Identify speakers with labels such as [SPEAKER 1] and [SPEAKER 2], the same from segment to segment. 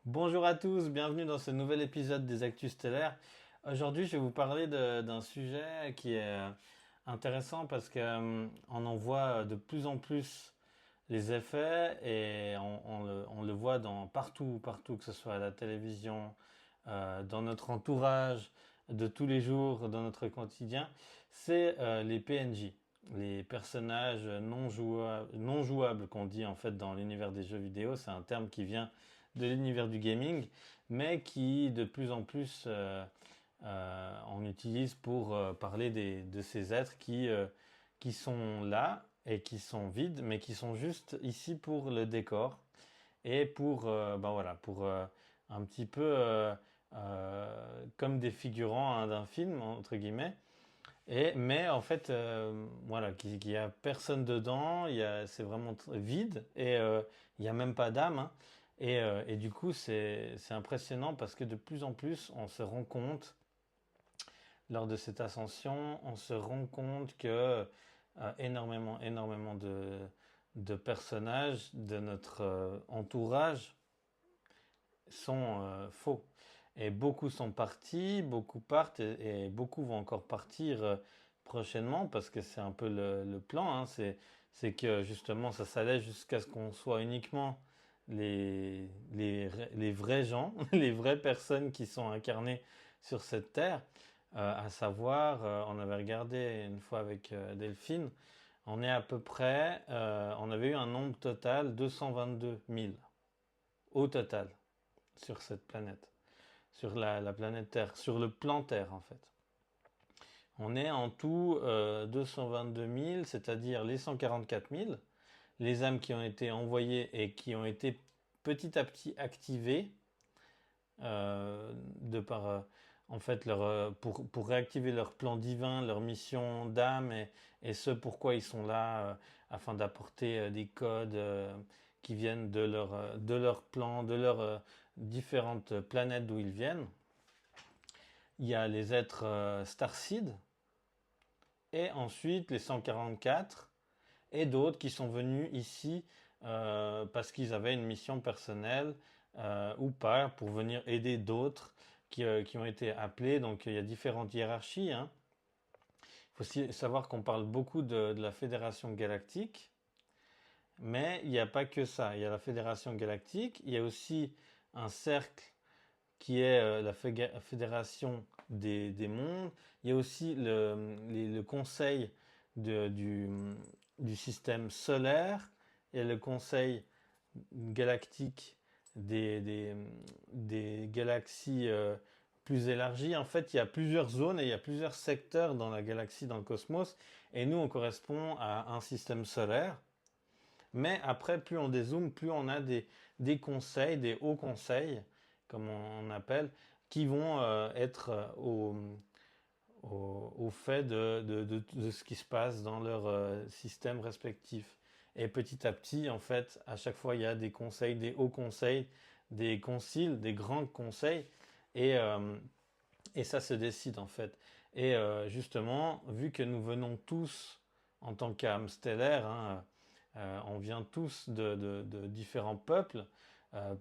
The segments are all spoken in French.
[SPEAKER 1] Bonjour à tous, bienvenue dans ce nouvel épisode des Actus Stellaires. Aujourd'hui, je vais vous parler d'un sujet qui est intéressant parce que on en voit de plus en plus les effets et on le voit partout, que ce soit à la télévision, dans notre entourage de tous les jours, dans notre quotidien. C'est les PNJ, les personnages non jouables qu'on dit en fait dans l'univers des jeux vidéo. C'est un terme qui vient de l'univers du gaming, mais qui de plus en plus on utilise pour parler de ces êtres qui sont là et qui sont vides, mais qui sont juste ici pour le décor et pour, ben voilà, pour un petit peu comme des figurants hein, d'un film, entre guillemets. Mais en fait, voilà, qu'il y a personne dedans, c'est vraiment vide et il n'y a même pas d'âme. Hein. Et du coup, c'est impressionnant parce que de plus en plus, on se rend compte, lors de cette ascension, on se rend compte que énormément de personnages de notre entourage sont faux. Et beaucoup sont partis, beaucoup partent et beaucoup vont encore partir prochainement parce que c'est un peu le plan. Hein. C'est que justement ça s'allège jusqu'à ce qu'on soit uniquement les vrais gens, les vraies personnes qui sont incarnées sur cette terre. À savoir, on avait regardé une fois avec Delphine, on est à peu près, on avait eu un nombre total 222 000 au total sur cette planète, sur la planète Terre, sur le plan Terre en fait. On est en tout 222 000, c'est-à-dire les 144 000, les âmes qui ont été envoyées et qui ont été petit à petit activées de par en fait pour réactiver leur plan divin, leur mission d'âme et ce pourquoi ils sont là afin d'apporter des codes qui viennent de leur plan, de leurs différentes planètes d'où ils viennent. Il y a les êtres Starseed et ensuite les 144 et d'autres qui sont venus ici parce qu'ils avaient une mission personnelle ou pas pour venir aider d'autres qui ont été appelés. Donc il y a différentes hiérarchies. Hein. Il faut aussi savoir qu'on parle beaucoup de la Fédération Galactique, mais il n'y a pas que ça. Il y a la Fédération Galactique, il y a aussi un cercle qui est la Fédération des mondes. Il y a aussi le conseil du système solaire. Il y a le conseil galactique des, des, des galaxies plus élargies. En fait, il y a plusieurs zones et il y a plusieurs secteurs dans la galaxie, dans le cosmos. Et nous, on correspond à un système solaire. Mais après, plus on dézoome, plus on a des conseils, des hauts conseils, comme on appelle, qui vont être au fait de ce qui se passe dans leur système respectif. Et petit à petit, en fait, à chaque fois, il y a des conseils, des hauts conseils, des conciles, des grands conseils, et, euh, et ça se décide en fait. Et justement, vu que nous venons tous en tant qu'âmes stellaires, hein, on vient tous de différents peuples.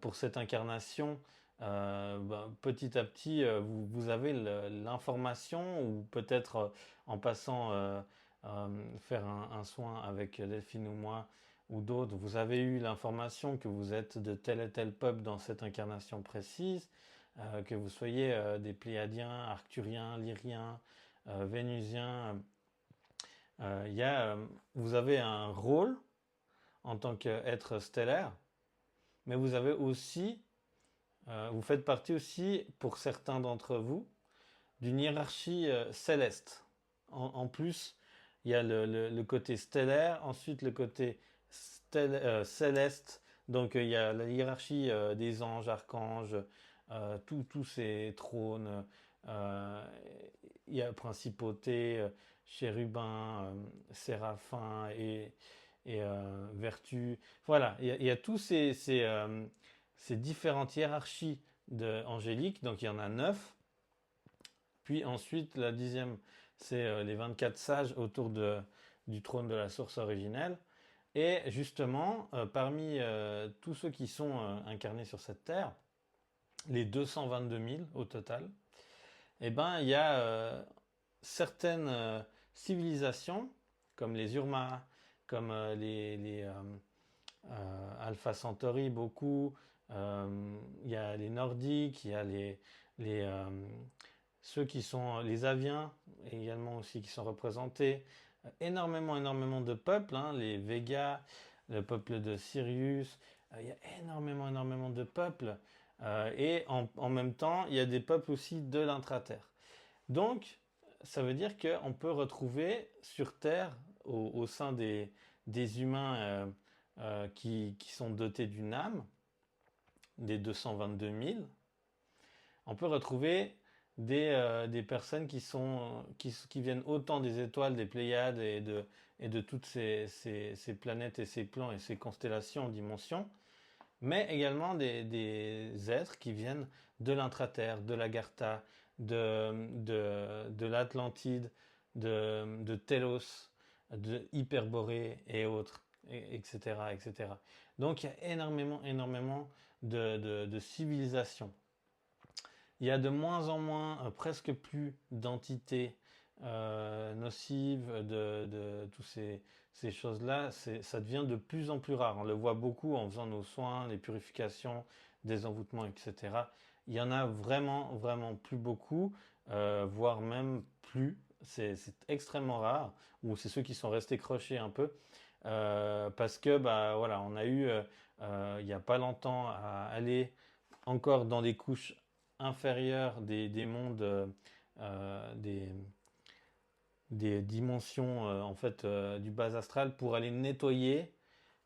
[SPEAKER 1] Pour cette incarnation, ben, petit à petit, vous avez l'information, ou peut-être en passant faire un soin avec Delphine ou moi, ou d'autres, vous avez eu l'information que vous êtes de tel et tel peuple dans cette incarnation précise, que vous soyez des Pléiadiens, Arcturiens, Lyriens, Vénusiens. Vous avez un rôle en tant qu'être stellaire, mais vous avez aussi, vous faites partie aussi, pour certains d'entre vous, d'une hiérarchie céleste. En plus, il y a le côté stellaire, ensuite le côté céleste, donc il y a la hiérarchie des anges, archanges, tous ces trônes, euh, il y a principauté, chérubins, séraphins et vertus. Voilà, il y a tous ces différentes hiérarchies angéliques, donc il y en a 9. Puis ensuite, la dixième, c'est les 24 sages autour du trône de la source originelle. Et justement, parmi tous ceux qui sont incarnés sur cette terre, les 222 000 au total, eh ben, il y a certaines civilisations, comme les Urma, comme Alpha Centauri, beaucoup. Il y a les Nordiques, il y a les, euh, ceux qui sont les Aviens, également aussi qui sont représentés. Énormément de peuples, hein, les Végas, le peuple de Sirius. Il y a énormément de peuples. Et en même temps, il y a des peuples aussi de l'intraterre. Donc, ça veut dire qu'on peut retrouver sur Terre, au sein des humains qui sont dotés d'une âme, des 222 000, on peut retrouver des personnes qui viennent autant des étoiles, des Pléiades et de toutes ces planètes et ces plans et ces constellations, dimensions, mais également des êtres qui viennent de l'intraterre, de l'Agartha, de l'Atlantide, de Telos, de Hyperborée et autres, etc., etc. Donc il y a énormément de civilisations. Il y a de moins en moins, presque plus d'entités nocives de toutes ces choses-là. Ça devient de plus en plus rare. On le voit beaucoup en faisant nos soins, les purifications, des envoûtements, etc. Il y en a vraiment plus beaucoup, voire même plus. C'est extrêmement rare, ou c'est ceux qui sont restés crochés un peu, parce que bah voilà, on a eu il n'y a pas longtemps à aller encore dans des couches inférieures des mondes, des dimensions en fait du bas astral pour aller nettoyer,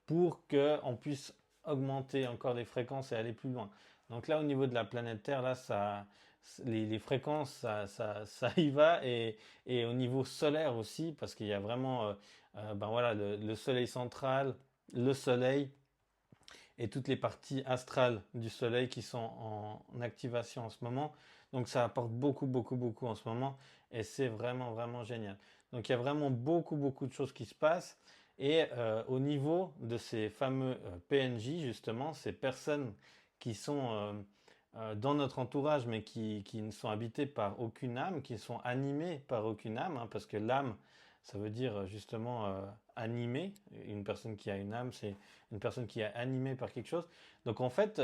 [SPEAKER 1] pour qu'on puisse augmenter encore les fréquences et aller plus loin. Donc là, au niveau de la planète Terre, là, les fréquences, ça y va, et au niveau solaire aussi, parce qu'il y a vraiment, ben voilà, le Soleil central, le Soleil et toutes les parties astrales du Soleil qui sont en activation en ce moment. Donc ça apporte beaucoup en ce moment, et c'est vraiment génial. Donc il y a vraiment beaucoup de choses qui se passent. Et au niveau de ces fameux PNJ, justement, ces personnes qui sont dans notre entourage, mais qui ne sont habitées par aucune âme, qui sont animées par aucune âme, hein, parce que l'âme, ça veut dire justement animé. Une personne qui a une âme, c'est une personne qui est animée par quelque chose. Donc en fait,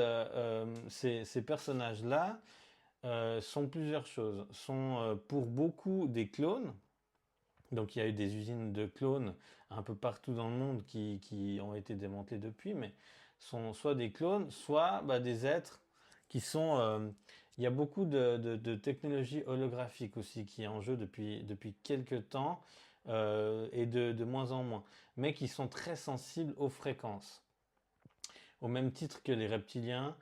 [SPEAKER 1] ces personnages-là sont plusieurs choses. Sont pour beaucoup des clones. Donc il y a eu des usines de clones un peu partout dans le monde qui ont été démantelées depuis, mais sont soit des clones, soit bah, des êtres qui sont... il y a beaucoup de technologies holographiques aussi qui est en jeu depuis quelques temps, et de moins en moins, mais qui sont très sensibles aux fréquences. Au même titre que les reptiliens,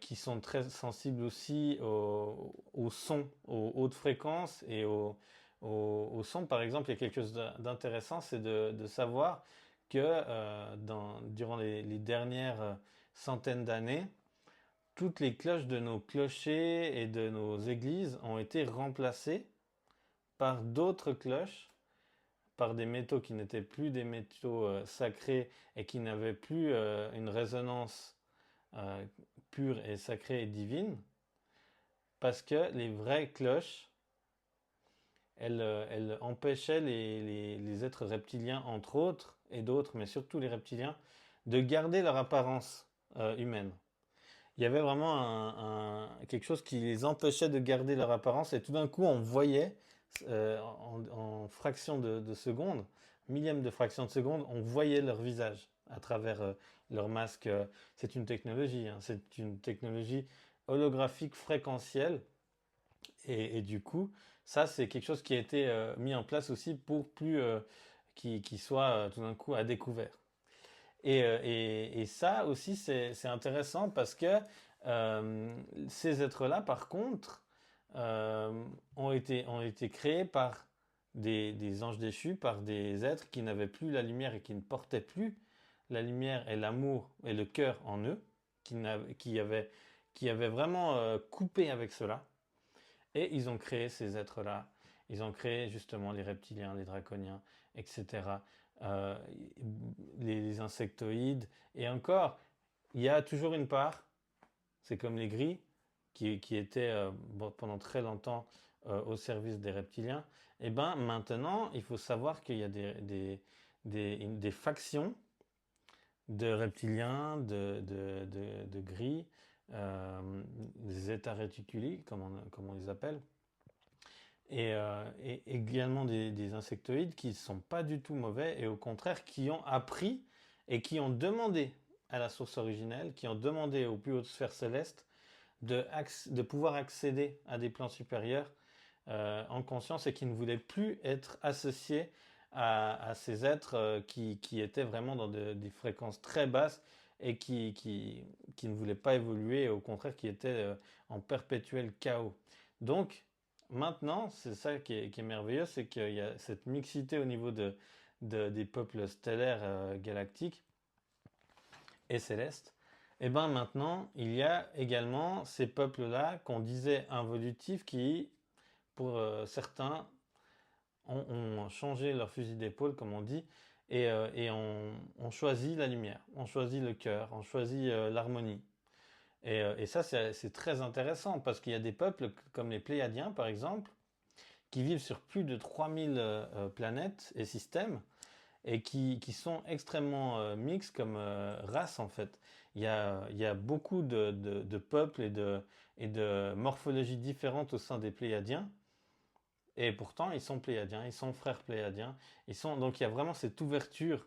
[SPEAKER 1] qui sont très sensibles aussi au son, aux hautes fréquences et au son. Par exemple, il y a quelque chose d'intéressant, c'est de savoir que durant les dernières centaines d'années, toutes les cloches de nos clochers et de nos églises ont été remplacées par d'autres cloches, par des métaux qui n'étaient plus des métaux sacrés et qui n'avaient plus une résonance euh, pure et sacrée et divine, parce que les vraies cloches, elles empêchaient les êtres reptiliens, entre autres, et d'autres, mais surtout les reptiliens, de garder leur apparence humaine. Il y avait vraiment quelque chose qui les empêchait de garder leur apparence, et tout d'un coup on voyait en fraction de seconde, millième de fraction de seconde, on voyait leur visage à travers leur masque. C'est une technologie, hein, c'est une technologie holographique fréquentielle, et du coup ça c'est quelque chose qui a été mis en place aussi pour plus qui soit tout d'un coup à découvert. Et ça aussi, c'est intéressant parce que ces êtres-là, par contre, ont été créés par des anges déchus, par des êtres qui n'avaient plus la lumière et qui ne portaient plus la lumière et l'amour et le cœur en eux, qui avaient vraiment coupé avec cela. Et ils ont créé ces êtres-là. Ils ont créé justement les reptiliens, les draconiens, etc. euh, les insectoïdes. Et encore, il y a toujours une part, c'est comme les gris, qui étaient pendant très longtemps au service des reptiliens, et ben maintenant, il faut savoir qu'il y a des factions de reptiliens, de gris, des états réticuli, comme on les appelle, et également des insectoïdes qui ne sont pas du tout mauvais et au contraire qui ont appris et qui ont demandé à la source originelle, qui ont demandé aux plus hautes sphères célestes de pouvoir accéder à des plans supérieurs en conscience et qui ne voulaient plus être associés à ces êtres qui étaient vraiment dans des fréquences très basses et qui ne voulaient pas évoluer, et au contraire qui étaient en perpétuel chaos. Donc maintenant, c'est ça qui est merveilleux, c'est qu'il y a cette mixité au niveau des peuples stellaires galactiques et célestes. Et bien maintenant, il y a également ces peuples-là qu'on disait involutifs qui, pour certains, ont changé leur fusil d'épaule, comme on dit, et ont choisi la lumière, ont choisi le cœur, ont choisi l'harmonie. Et ça, c'est très intéressant parce qu'il y a des peuples comme les Pléiadiens, par exemple, qui vivent sur plus de 3000 planètes et systèmes et qui sont extrêmement mixtes comme race, en fait. Il y a beaucoup de peuples et de morphologies différentes au sein des Pléiadiens. Et pourtant, ils sont pléiadiens, ils sont frères pléiadiens. Donc il y a vraiment cette ouverture.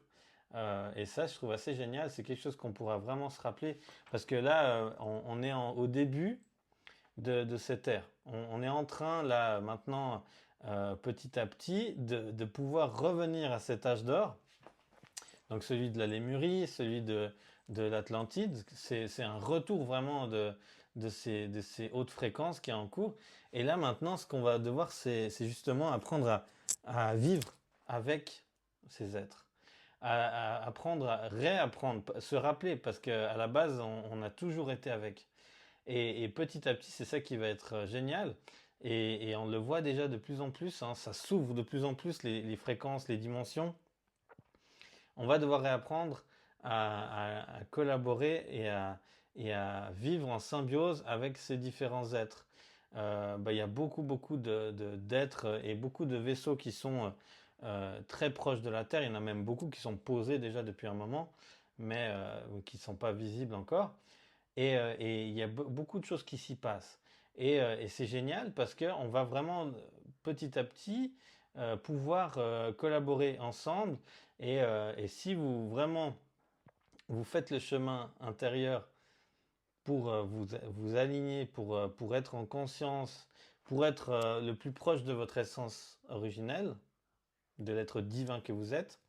[SPEAKER 1] Et ça, je trouve assez génial. C'est quelque chose qu'on pourra vraiment se rappeler. Parce que là, on est au début de cette ère. On est en train, là, maintenant, petit à petit, de pouvoir revenir à cet âge d'or. Donc celui de la Lémurie, celui de l'Atlantide. C'est un retour vraiment de ces hautes fréquences qui est en cours. Et là maintenant, ce qu'on va devoir, c'est justement apprendre à vivre avec ces êtres. Apprendre à réapprendre, se rappeler, parce qu'à la base, on a toujours été avec. Et petit à petit, c'est ça qui va être génial. Et on le voit déjà de plus en plus, hein, ça s'ouvre de plus en plus les fréquences, les dimensions. On va devoir réapprendre à collaborer et à vivre en symbiose avec ces différents êtres. Il y a beaucoup d'êtres et beaucoup de vaisseaux qui sont très proches de la Terre. Il y en a même beaucoup qui sont posés déjà depuis un moment, mais qui ne sont pas visibles encore. Et il y a beaucoup de choses qui s'y passent. Et c'est génial parce qu'on va vraiment petit à petit pouvoir collaborer ensemble. Et si vous vraiment vous faites le chemin intérieur pour vous aligner, pour être en conscience, pour être le plus proche de votre essence originelle, de l'être divin que vous êtes,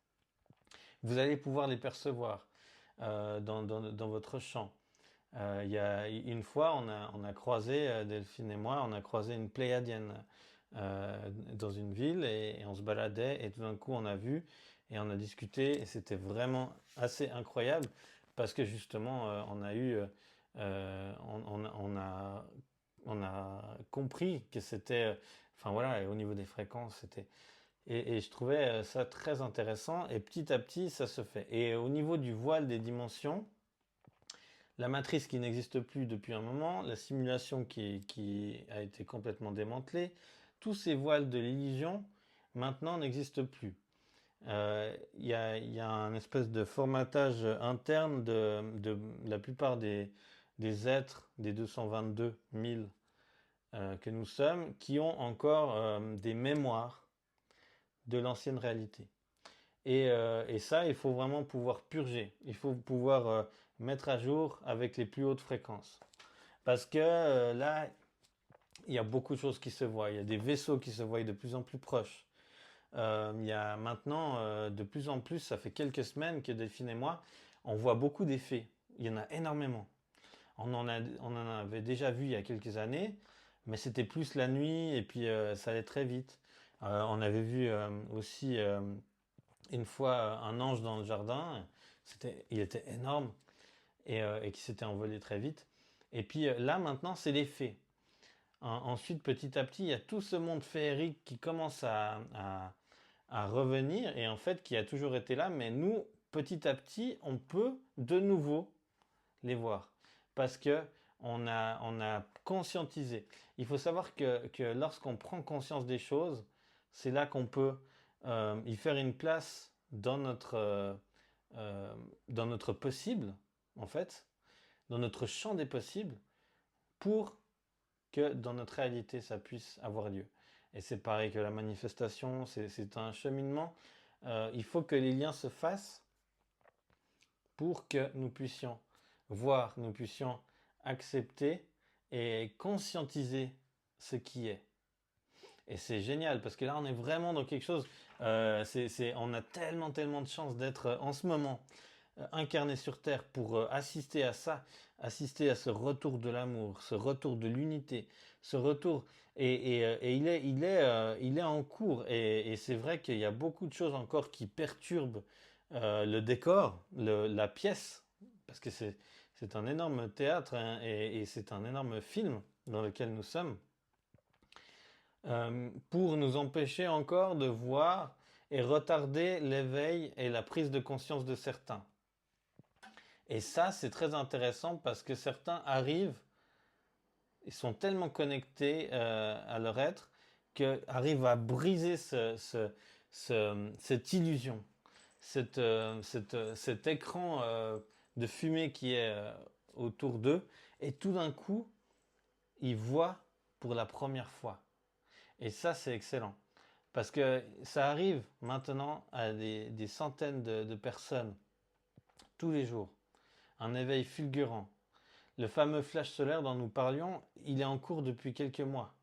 [SPEAKER 1] vous allez pouvoir les percevoir dans votre champ. Il y a une fois, on a croisé, Delphine et moi, on a croisé une pléiadienne dans une ville et on se baladait et tout d'un coup on a vu et on a discuté et c'était vraiment assez incroyable parce que justement on a eu, on a compris que c'était, enfin voilà, et au niveau des fréquences, c'était, et je trouvais ça très intéressant et petit à petit ça se fait. Et au niveau du voile des dimensions, la matrice qui n'existe plus depuis un moment, la simulation qui a été complètement démantelée, tous ces voiles de l'illusion maintenant n'existent plus. Il y a un espèce de formatage interne de la plupart des êtres, des 222 000 que nous sommes, qui ont encore des mémoires de l'ancienne réalité. Et ça, il faut vraiment pouvoir purger. Il faut pouvoir mettre à jour avec les plus hautes fréquences. Parce que là, il y a beaucoup de choses qui se voient. Il y a des vaisseaux qui se voient de plus en plus proches. Il y a maintenant, de plus en plus, ça fait quelques semaines que Delphine et moi, on voit beaucoup d'effets. Il y en a énormément. On en avait déjà vu il y a quelques années, mais c'était plus la nuit et puis ça allait très vite. On avait vu aussi une fois un ange dans le jardin. Il était énorme et qui s'était envolé très vite. Et puis là maintenant, c'est les fées. Ensuite, petit à petit, il y a tout ce monde féerique qui commence à revenir et en fait qui a toujours été là, mais nous, petit à petit, on peut de nouveau les voir. Parce que on a conscientisé. Il faut savoir que lorsqu'on prend conscience des choses, c'est là qu'on peut y faire une place euh, dans notre possible, en fait, dans notre champ des possibles, pour que dans notre réalité, ça puisse avoir lieu. Et c'est pareil que la manifestation, c'est un cheminement. Il faut que les liens se fassent pour que nous puissions voir, nous puissions accepter et conscientiser ce qui est. Et c'est génial parce que là, on est vraiment dans quelque chose. On a tellement, tellement de chance d'être en ce moment incarné sur Terre pour assister à ça, assister à ce retour de l'amour, ce retour de l'unité, ce retour. Et il est en cours. Et c'est vrai qu'il y a beaucoup de choses encore qui perturbent le décor, la pièce, parce que c'est un énorme théâtre hein, et c'est un énorme film dans lequel nous sommes, pour nous empêcher encore de voir et retarder l'éveil et la prise de conscience de certains. Et ça, c'est très intéressant parce que certains arrivent, ils sont tellement connectés à leur être, qu'arrivent à briser cette illusion, cet écran de fumée qui est autour d'eux, et tout d'un coup, ils voient pour la première fois. Et ça, c'est excellent. Parce que ça arrive maintenant à des centaines de personnes tous les jours. Un éveil fulgurant. Le fameux flash solaire dont nous parlions, il est en cours depuis quelques mois.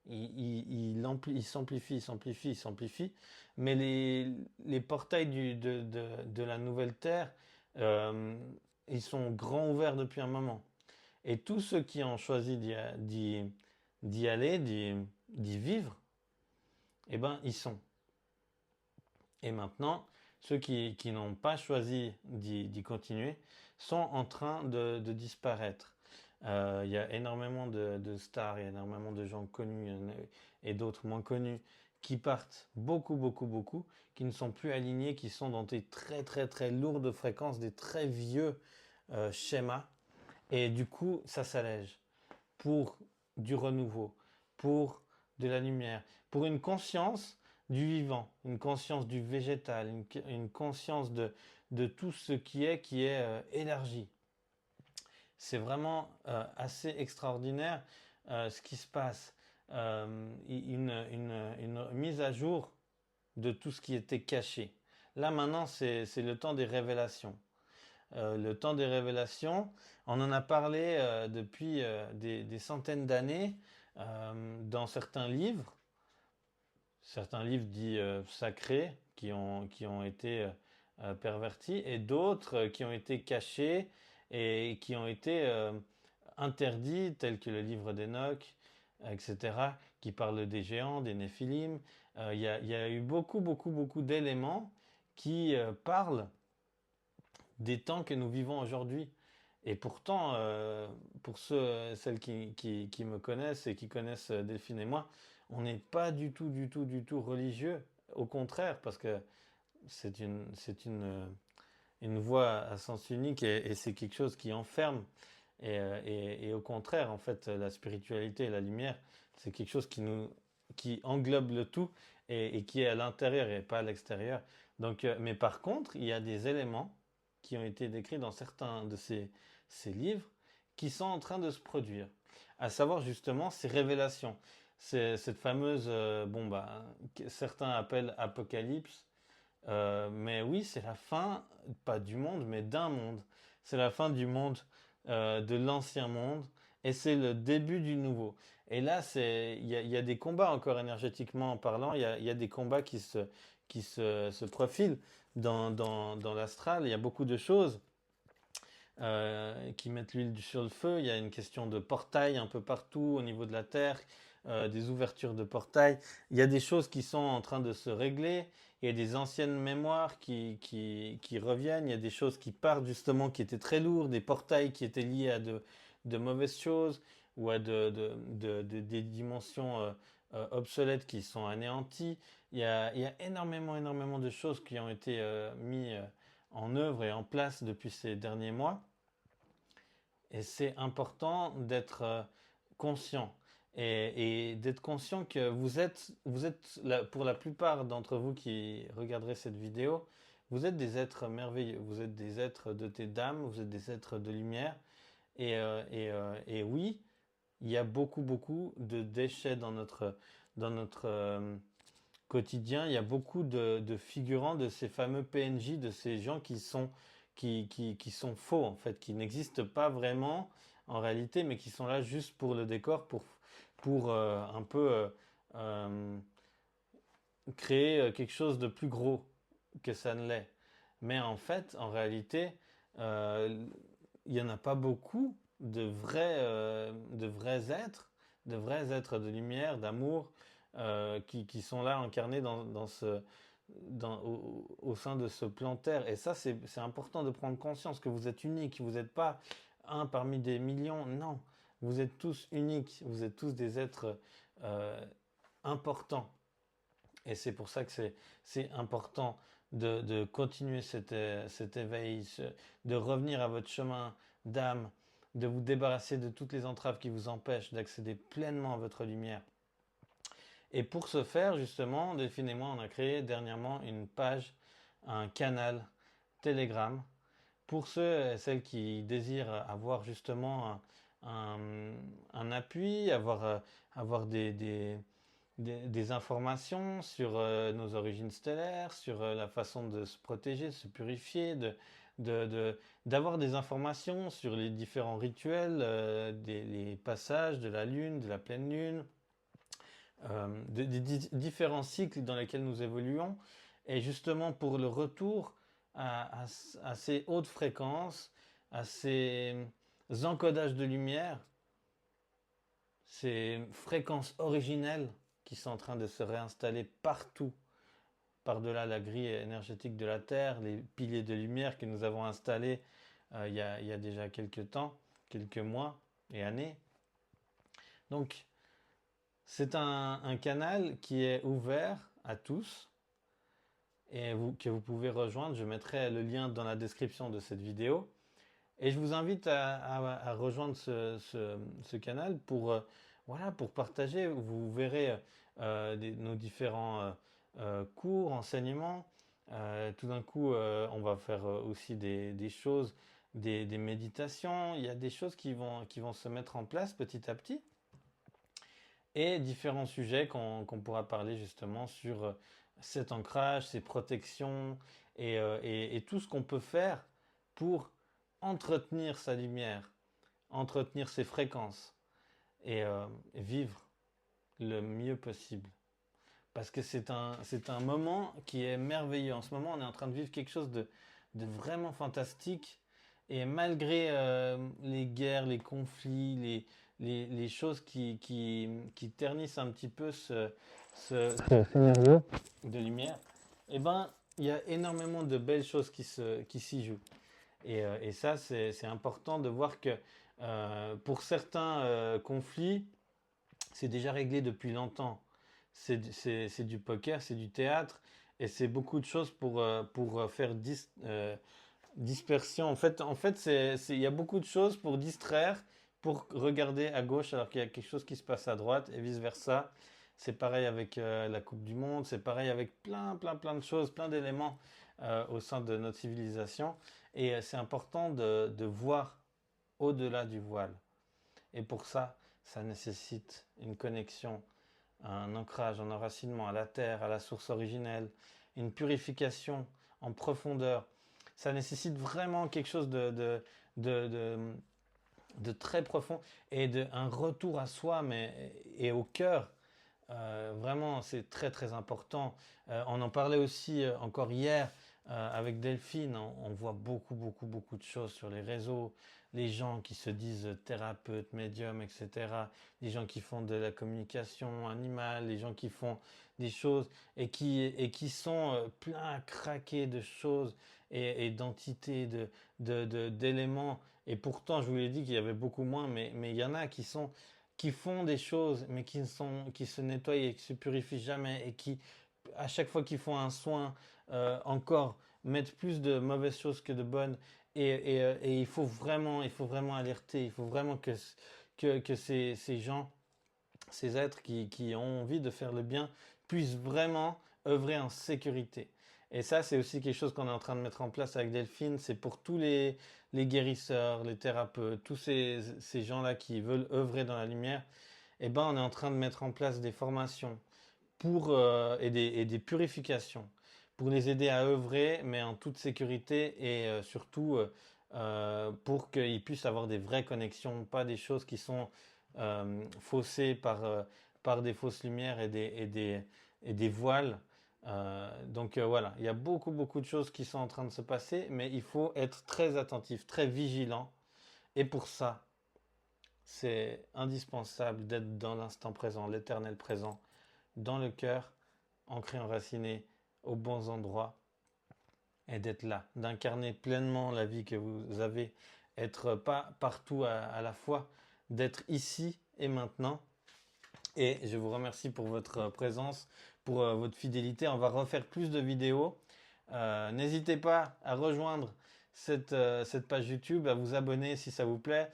[SPEAKER 1] Il s'amplifie, il s'amplifie, il s'amplifie. Mais les portails de la nouvelle Terre, euh, ils sont grands ouverts depuis un moment. Et tous ceux qui ont choisi d'y aller, d'y vivre, eh ben, ils sont. Et maintenant, ceux qui n'ont pas choisi d'y continuer sont en train de disparaître. Il y a énormément de stars, il y a énormément de gens connus et d'autres moins connus qui partent beaucoup, beaucoup, beaucoup, qui ne sont plus alignés, qui sont dans des très, très, très lourdes fréquences, des très vieux schémas. Et du coup, ça s'allège pour du renouveau, pour de la lumière, pour une conscience du vivant, une conscience du végétal, une conscience de tout ce qui est élargi. C'est vraiment assez extraordinaire ce qui se passe. Une mise à jour de tout ce qui était caché. Là maintenant, c'est le temps des révélations. Le temps des révélations, on en a parlé depuis des centaines d'années dans certains livres dits sacrés qui ont été pervertis et d'autres qui ont été cachés et qui ont été interdits, tels que le livre d'Enoch, etc., qui parle des géants, des néphilim. Il y a eu beaucoup, beaucoup, beaucoup d'éléments qui parlent des temps que nous vivons aujourd'hui. Et pourtant, pour celles qui me connaissent et qui connaissent Delphine et moi, on n'est pas du tout, du tout, du tout religieux. Au contraire, parce que une voie à sens unique et c'est quelque chose qui enferme. Et au contraire, en fait, la spiritualité et la lumière, c'est quelque chose qui englobe le tout et qui est à l'intérieur et pas à l'extérieur. Donc, mais par contre, il y a des éléments qui ont été décrits dans certains de ces livres qui sont en train de se produire. À savoir justement ces révélations. C'est cette fameuse, que certains appellent apocalypse. Mais oui, c'est la fin, pas du monde, mais d'un monde. C'est la fin du monde, de l'ancien monde, et c'est le début du nouveau. Et là, il y a des combats encore énergétiquement parlant, il y a des combats se profilent dans l'astral. Il y a beaucoup de choses qui mettent l'huile sur le feu. Il y a une question de portail un peu partout au niveau de la Terre, des ouvertures de portail. Il y a des choses qui sont en train de se régler. Il y a des anciennes mémoires qui reviennent. Il y a des choses qui partent justement qui étaient très lourdes, des portails qui étaient liés à de mauvaises choses ou à des dimensions obsolètes qui sont anéanties. Il y a énormément, énormément de choses qui ont été mises en œuvre et en place depuis ces derniers mois Et c'est important d'être conscient et d'être conscient que vous êtes pour la plupart d'entre vous qui regarderez cette vidéo, vous êtes des êtres merveilleux, vous êtes des êtres de tes dames, vous êtes des êtres de lumière. Et oui, il y a beaucoup de déchets dans notre quotidien. Il y a beaucoup de figurants de ces fameux PNJ, de ces gens qui sont faux, en fait, qui n'existent pas vraiment en réalité, mais qui sont là juste pour le décor, pour un peu euh, créer quelque chose de plus gros que ça ne l'est. Mais en fait, en réalité, euh, il n'y en a pas beaucoup de vrais êtres, de vrais êtres de lumière, d'amour, qui sont là incarnés au sein de ce plan Terre. Et ça, c'est important de prendre conscience que vous êtes unique, vous n'êtes pas un parmi des millions, non. Vous êtes tous uniques, vous êtes tous des êtres importants. Et c'est pour ça que c'est important de continuer cet éveil, de revenir à votre chemin d'âme, de vous débarrasser de toutes les entraves qui vous empêchent d'accéder pleinement à votre lumière. Et pour ce faire, justement, Delphine et moi, on a créé dernièrement une page, un canal Telegram pour ceux et celles qui désirent avoir justement un appui, avoir des informations sur nos origines stellaires, sur la façon de se protéger, de se purifier, d'avoir des informations sur les différents rituels, les passages de la lune, de la pleine lune, des différents cycles dans lesquels nous évoluons, et justement pour le retour à ces hautes fréquences, à ces encodages de lumière, ces fréquences originelles qui sont en train de se réinstaller partout, par-delà la grille énergétique de la Terre, les piliers de lumière que nous avons installés il y a déjà quelques temps, quelques mois et années. Donc, c'est un canal qui est ouvert à tous et que vous pouvez rejoindre. Je mettrai le lien dans la description de cette vidéo. Et je vous invite à rejoindre ce canal voilà, pour partager. Vous verrez nos différents cours, enseignements. Tout d'un coup, on va faire aussi des choses, des méditations. Il y a des choses qui vont se mettre en place petit à petit. Et différents sujets qu'on pourra parler justement sur cet ancrage, ces protections et tout ce qu'on peut faire pour entretenir sa lumière, entretenir ses fréquences et vivre le mieux possible. Parce que c'est un moment qui est merveilleux. En ce moment, on est en train de vivre quelque chose de vraiment fantastique. Et malgré les guerres, les conflits, les choses qui ternissent un petit peu ce scénario de lumière, eh ben, il y a énormément de belles choses qui s'y jouent. Et ça, c'est important de voir que pour certains conflits, c'est déjà réglé depuis longtemps. C'est du poker, c'est du théâtre, et c'est beaucoup de choses pour faire dispersion. En fait il y a beaucoup de choses pour distraire, pour regarder à gauche alors qu'il y a quelque chose qui se passe à droite, et vice-versa. C'est pareil avec la Coupe du Monde, c'est pareil avec plein de choses, plein d'éléments au sein de notre civilisation. Et c'est important de voir au-delà du voile. Et pour ça, ça nécessite une connexion, un ancrage, un enracinement à la terre, à la source originelle, une purification en profondeur. Ça nécessite vraiment quelque chose de, de, de très profond et un retour à soi et au cœur. Vraiment, c'est très important. On en parlait aussi encore hier avec Delphine. On voit beaucoup de choses sur les réseaux. Les gens qui se disent thérapeutes, médiums, etc. Les gens qui font de la communication animale, les gens qui font des choses et qui sont plein à craquer de choses et d'entités, d'éléments. Et pourtant, je vous l'ai dit qu'il y avait beaucoup moins, mais il y en a qui font des choses, mais qui se nettoient et qui se purifient jamais, et qui, à chaque fois qu'ils font un soin, encore mettent plus de mauvaises choses que de bonnes, Et il faut vraiment alerter, il faut vraiment que ces gens, ces êtres qui ont envie de faire le bien, puissent vraiment œuvrer en sécurité. Et ça, c'est aussi quelque chose qu'on est en train de mettre en place avec Delphine. C'est pour tous les guérisseurs, les thérapeutes, tous ces gens-là qui veulent œuvrer dans la lumière. Eh ben, on est en train de mettre en place des formations et des purifications pour les aider à œuvrer, mais en toute sécurité et surtout pour qu'ils puissent avoir des vraies connexions, pas des choses qui sont faussées par des fausses lumières et des voiles. Donc voilà, il y a beaucoup de choses qui sont en train de se passer, mais il faut être très attentif, très vigilant. Et pour ça, c'est indispensable d'être dans l'instant présent, l'éternel présent, dans le cœur, ancré, enraciné aux bons endroits, et d'être là, d'incarner pleinement la vie que vous avez, être pas partout à la fois, d'être ici et maintenant. Et je vous remercie pour votre présence, pour votre fidélité. On va refaire plus de vidéos. N'hésitez pas à rejoindre cette page YouTube, à vous abonner si ça vous plaît,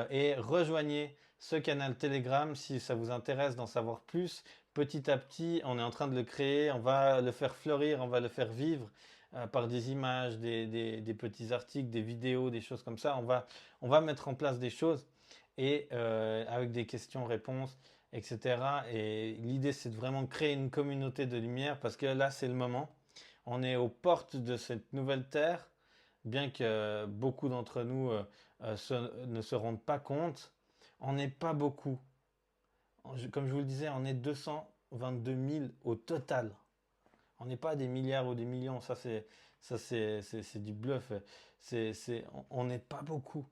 [SPEAKER 1] et rejoignez ce canal Telegram si ça vous intéresse d'en savoir plus. Petit à petit, on est en train de le créer, on va le faire fleurir, on va le faire vivre par des images, des petits articles, des vidéos, des choses comme ça. On va mettre en place des choses et avec des questions-réponses, etc. Et l'idée, c'est de vraiment créer une communauté de lumière parce que là, c'est le moment. On est aux portes de cette nouvelle terre, bien que beaucoup d'entre nous ne se rendent pas compte. On n'est pas beaucoup. Comme je vous le disais, on est 222 000 au total. On n'est pas des milliards ou des millions. C'est du bluff. On n'est pas beaucoup.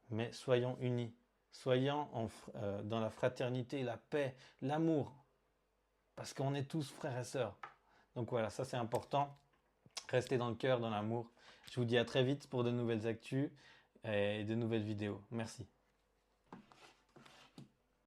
[SPEAKER 1] Mais soyons unis. Soyons dans la fraternité, la paix, l'amour. Parce qu'on est tous frères et sœurs. Donc voilà, ça c'est important. Restez dans le cœur, dans l'amour. Je vous dis à très vite pour de nouvelles actus et de nouvelles vidéos. Merci.